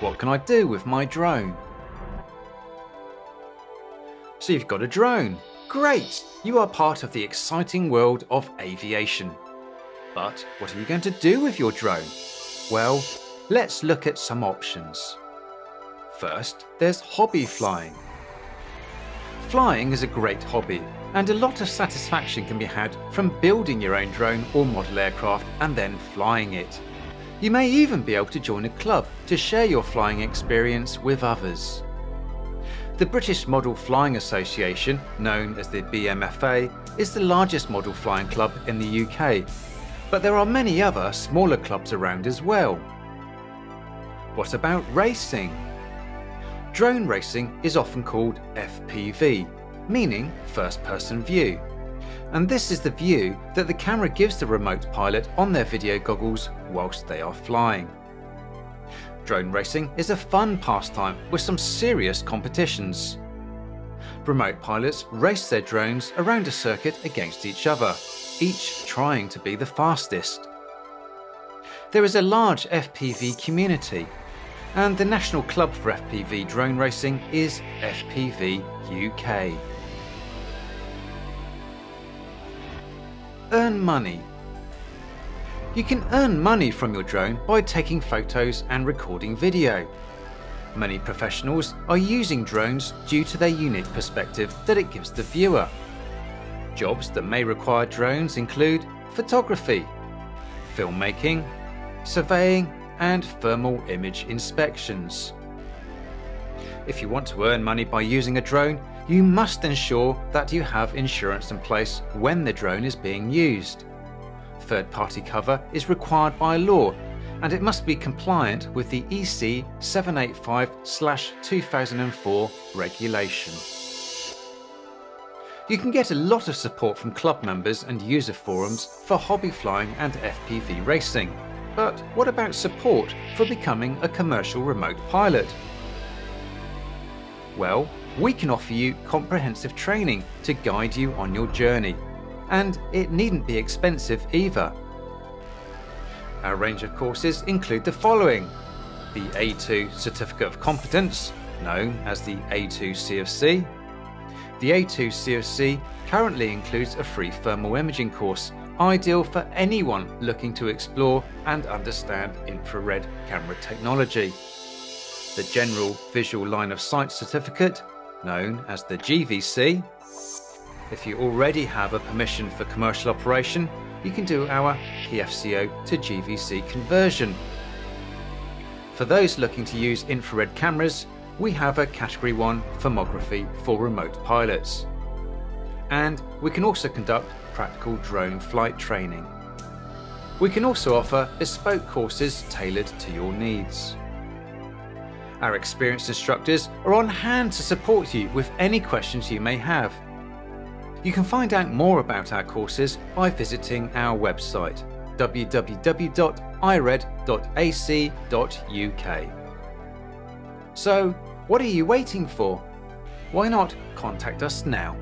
What can I do with my drone? So you've got a drone. Great! You are part of the exciting world of aviation. But what are you going to do with your drone? Well, let's look at some options. First, there's hobby flying. Flying is a great hobby, and a lot of satisfaction can be had from building your own drone or model aircraft and then flying it. You may even be able to join a club to share your flying experience with others. The British Model Flying Association, known as the BMFA, is the largest model flying club in the UK, but there are many other smaller clubs around as well. What about racing? Drone racing is often called FPV, meaning first-person view, and this is the view that the camera gives the remote pilot on their video goggles whilst they are flying. Drone racing is a fun pastime with some serious competitions. Remote pilots race their drones around a circuit against each other, each trying to be the fastest. There is a large FPV community, and the national club for FPV drone racing is FPV UK. Earn money. You can earn money from your drone by taking photos and recording video. Many professionals are using drones due to their unique perspective that it gives the viewer. Jobs that may require drones include photography, filmmaking, surveying, and thermal image inspections. If you want to earn money by using a drone, you must ensure that you have insurance in place when the drone is being used. Third-party cover is required by law, and it must be compliant with the EC 785/2004 regulation. You can get a lot of support from club members and user forums for hobby flying and FPV racing. But what about support for becoming a commercial remote pilot? Well, we can offer you comprehensive training to guide you on your journey, and it needn't be expensive either. Our range of courses include the following: the A2 Certificate of Competence, known as the A2 CFC. The A2 CFC currently includes a free thermal imaging course, ideal for anyone looking to explore and understand infrared camera technology. The General Visual Line of Sight Certificate, known as the GVC. If you already have a permission for commercial operation, you can do our PFCO to GVC conversion. For those looking to use infrared cameras, we have a Category 1 thermography for remote pilots. And we can also conduct practical drone flight training. We can also offer bespoke courses tailored to your needs. Our experienced instructors are on hand to support you with any questions you may have. You can find out more about our courses by visiting our website www.ired.ac.uk. So, what are you waiting for? Why not contact us now?